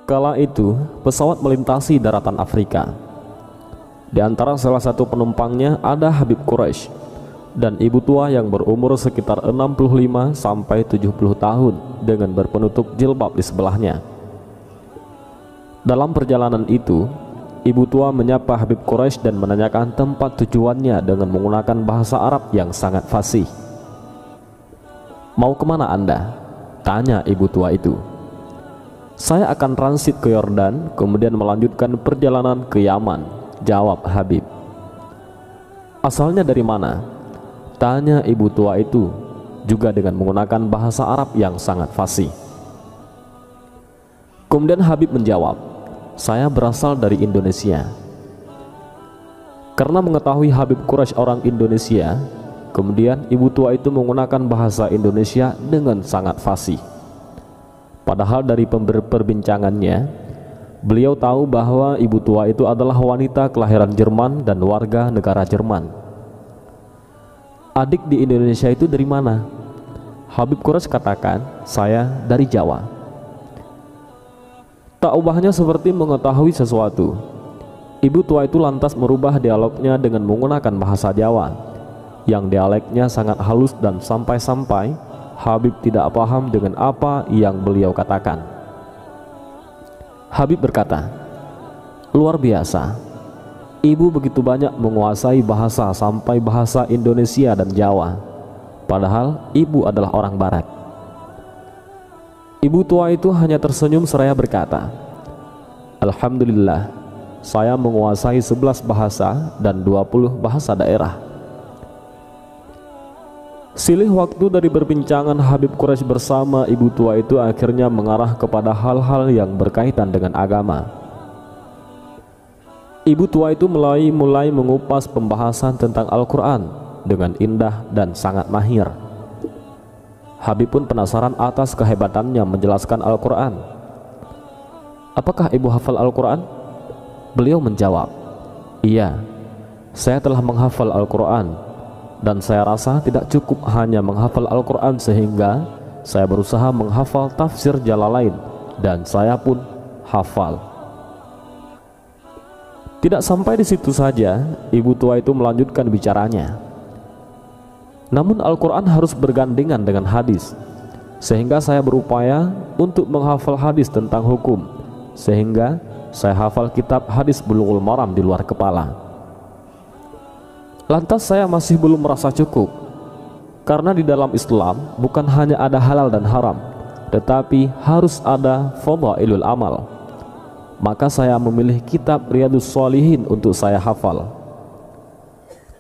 Kala itu, pesawat melintasi daratan Afrika. Di antara salah satu penumpangnya ada Habib Quraisy dan ibu tua yang berumur sekitar 65 sampai 70 tahun dengan berpenutup jilbab di sebelahnya. Dalam perjalanan itu, ibu tua menyapa Habib Quraisy dan menanyakan tempat tujuannya dengan menggunakan bahasa Arab yang sangat fasih. "Mau kemana Anda?" tanya ibu tua itu. "Saya akan transit ke Yordan, kemudian melanjutkan perjalanan ke Yaman," jawab Habib. "Asalnya dari mana?" tanya ibu tua itu, juga dengan menggunakan bahasa Arab yang sangat fasih. Kemudian Habib menjawab, "Saya berasal dari Indonesia." Karena mengetahui Habib Quraisy orang Indonesia, kemudian ibu tua itu menggunakan bahasa Indonesia dengan sangat fasih. Padahal dari perbincangannya, beliau tahu bahwa ibu tua itu adalah wanita kelahiran Jerman dan warga negara Jerman. "Adik di Indonesia itu dari mana?" Habib Quraisy katakan, "Saya dari Jawa." Tak ubahnya seperti mengetahui sesuatu, ibu tua itu lantas merubah dialognya dengan menggunakan bahasa Jawa, yang dialeknya sangat halus dan sampai-sampai Habib tidak paham dengan apa yang beliau katakan. Habib berkata, "Luar biasa, ibu begitu banyak menguasai bahasa sampai bahasa Indonesia dan Jawa, padahal ibu adalah orang Barat." Ibu tua itu hanya tersenyum seraya berkata, "Alhamdulillah, saya menguasai 11 bahasa dan 20 bahasa daerah." Silih waktu dari perbincangan Habib Quraisy bersama ibu tua itu akhirnya mengarah kepada hal-hal yang berkaitan dengan agama. Ibu tua itu mulai mengupas pembahasan tentang Al-Quran dengan indah dan sangat mahir. Habib pun penasaran atas kehebatannya menjelaskan Al-Quran. "Apakah ibu hafal Al-Quran?" Beliau menjawab, "Iya, saya telah menghafal Al-Quran. Dan saya rasa tidak cukup hanya menghafal Al-Quran, sehingga saya berusaha menghafal tafsir Jalalain dan saya pun hafal." Tidak sampai di situ saja, ibu tua itu melanjutkan bicaranya. "Namun Al-Quran harus bergandengan dengan hadis, sehingga saya berupaya untuk menghafal hadis tentang hukum, sehingga saya hafal kitab hadis Bulughul Maram di luar kepala. Lantas saya masih belum merasa cukup, karena di dalam Islam bukan hanya ada halal dan haram, tetapi harus ada fadhailul amal. Maka saya memilih kitab Riyadhus Shalihin untuk saya hafal."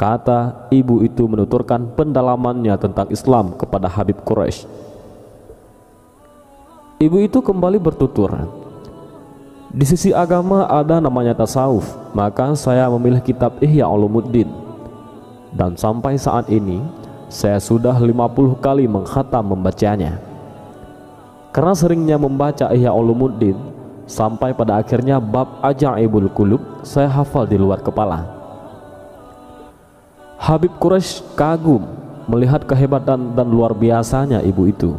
Kata ibu itu menuturkan pendalamannya tentang Islam kepada Habib Quraisy. Ibu itu kembali bertutur, "Di sisi agama ada namanya tasawuf, maka saya memilih kitab Ihya Ulumuddin. Dan sampai saat ini saya sudah 50 kali mengkhatam membacanya. Karena seringnya membaca Ihya Ulumuddin, sampai pada akhirnya bab Ajaibul Qulub saya hafal di luar kepala." Habib Quraisy kagum melihat kehebatan dan luar biasanya ibu itu.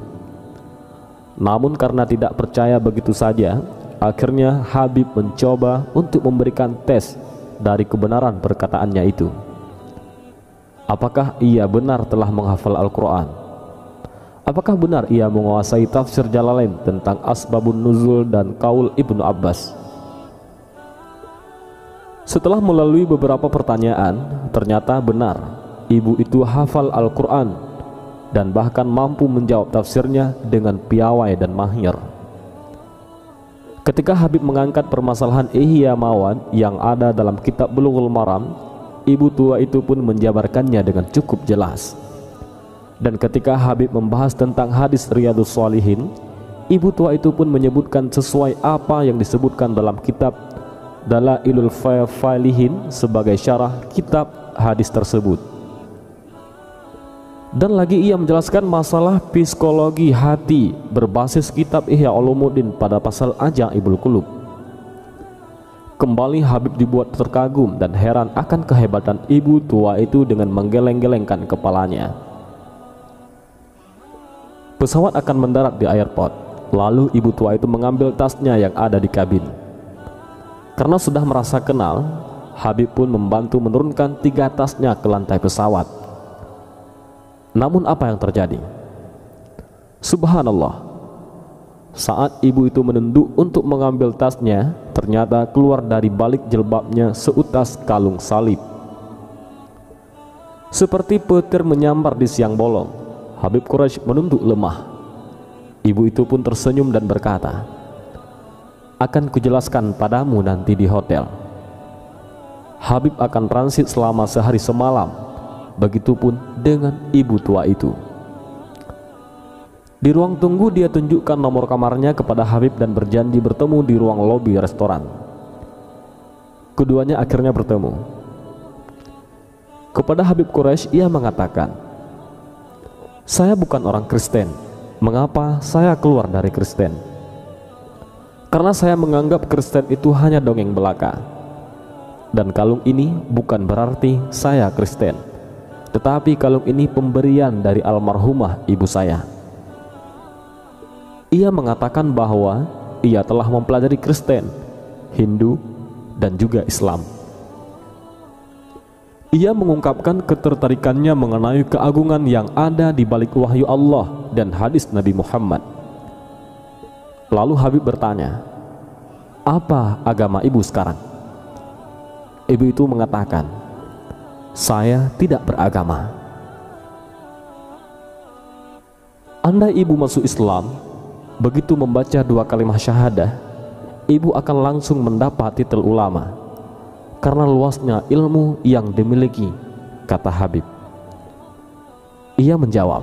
Namun karena tidak percaya begitu saja, akhirnya Habib mencoba untuk memberikan tes dari kebenaran perkataannya itu. Apakah ia benar telah menghafal Al-Quran? Apakah benar ia menguasai tafsir Jalalain tentang asbabun nuzul dan kaul Ibnu Abbas? Setelah melalui beberapa pertanyaan, ternyata benar ibu itu hafal Al-Quran dan bahkan mampu menjawab tafsirnya dengan piawai dan mahir. Ketika Habib mengangkat permasalahan Ihya Mawad yang ada dalam kitab Bulughul Maram, ibu tua itu pun menjabarkannya dengan cukup jelas. Dan ketika Habib membahas tentang hadis Riyadhus Shalihin, ibu tua itu pun menyebutkan sesuai apa yang disebutkan dalam kitab Dalailul Falihin sebagai syarah kitab hadis tersebut. Dan lagi ia menjelaskan masalah psikologi hati berbasis kitab Ihya Ulumuddin pada pasal Ajaibul Qulub. Kembali Habib dibuat terkagum dan heran akan kehebatan ibu tua itu dengan menggeleng-gelengkan kepalanya. Pesawat akan mendarat di airport. Lalu ibu tua itu mengambil tasnya yang ada di kabin. Karena sudah merasa kenal, Habib pun membantu menurunkan 3 tasnya ke lantai pesawat. Namun apa yang terjadi? Subhanallah, saat ibu itu menunduk untuk mengambil tasnya, ternyata keluar dari balik jilbabnya seutas kalung salib. Seperti petir menyambar di siang bolong, Habib Quraisy menunduk lemah. Ibu itu pun tersenyum dan berkata, "Akan kujelaskan padamu nanti di hotel." Habib akan transit selama sehari semalam. Begitupun dengan ibu tua itu. Di ruang tunggu dia tunjukkan nomor kamarnya kepada Habib dan berjanji bertemu di ruang lobi restoran. Keduanya akhirnya bertemu. Kepada Habib Quraisy ia mengatakan, "Saya bukan orang Kristen. Mengapa saya keluar dari Kristen? Karena saya menganggap Kristen itu hanya dongeng belaka. Dan kalung ini bukan berarti saya Kristen, tetapi kalung ini pemberian dari almarhumah ibu saya." Ia mengatakan bahwa ia telah mempelajari Kristen, Hindu, dan juga Islam. Ia mengungkapkan ketertarikannya mengenai keagungan yang ada di balik wahyu Allah dan hadis Nabi Muhammad. Lalu Habib bertanya, "Apa agama ibu sekarang?" Ibu itu mengatakan, "Saya tidak beragama." Andai ibu masuk Islam, begitu membaca 2 kalimat syahadah, ibu akan langsung mendapat titel ulama karena luasnya ilmu yang dimiliki, kata Habib. Ia menjawab,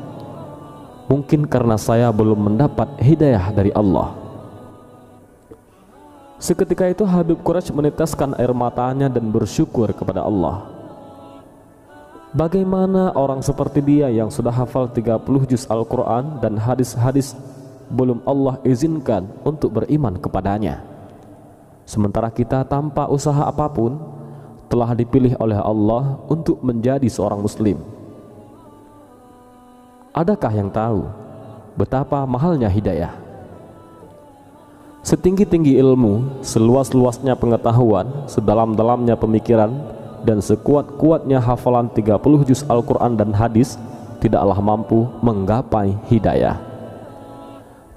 "Mungkin karena saya belum mendapat hidayah dari Allah." Seketika itu Habib Quraisy meneteskan air matanya dan bersyukur kepada Allah. Bagaimana orang seperti dia yang sudah hafal 30 juz Al-Quran dan hadis-hadis belum Allah izinkan untuk beriman kepadanya, sementara kita tanpa usaha apapun telah dipilih oleh Allah untuk menjadi seorang muslim. Adakah yang tahu betapa mahalnya hidayah? Setinggi-tinggi ilmu, seluas-luasnya pengetahuan, sedalam-dalamnya pemikiran, dan sekuat-kuatnya hafalan 30 juz Al-Quran dan hadis tidaklah mampu menggapai hidayah.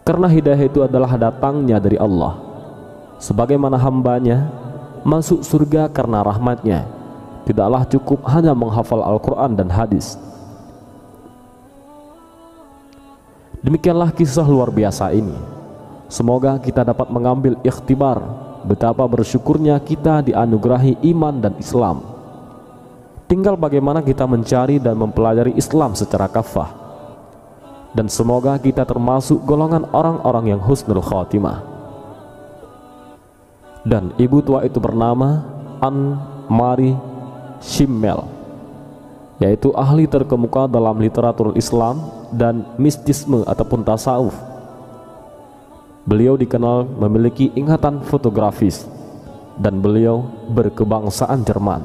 Karena hidayah itu adalah datangnya dari Allah. Sebagaimana hambanya masuk surga karena rahmatnya, tidaklah cukup hanya menghafal Al-Quran dan hadis. Demikianlah kisah luar biasa ini. Semoga kita dapat mengambil ikhtibar betapa bersyukurnya kita dianugerahi iman dan Islam. Tinggal bagaimana kita mencari dan mempelajari Islam secara kafah. Dan semoga kita termasuk golongan orang-orang yang husnul khatimah. Dan ibu tua itu bernama An-Mari Shimmel, yaitu ahli terkemuka dalam literatur Islam dan mistisme ataupun tasawuf. Beliau dikenal memiliki ingatan fotografis dan beliau berkebangsaan Jerman.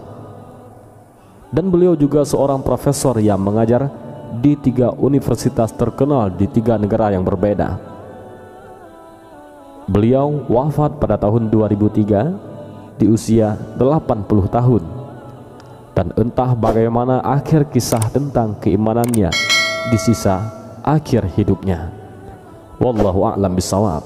Dan beliau juga seorang profesor yang mengajar di 3 universitas terkenal di 3 negara yang berbeda. Beliau wafat pada tahun 2003 di usia 80 tahun. Dan entah bagaimana akhir kisah tentang keimanannya di sisa akhir hidupnya. Wallahu a'lam bishawab.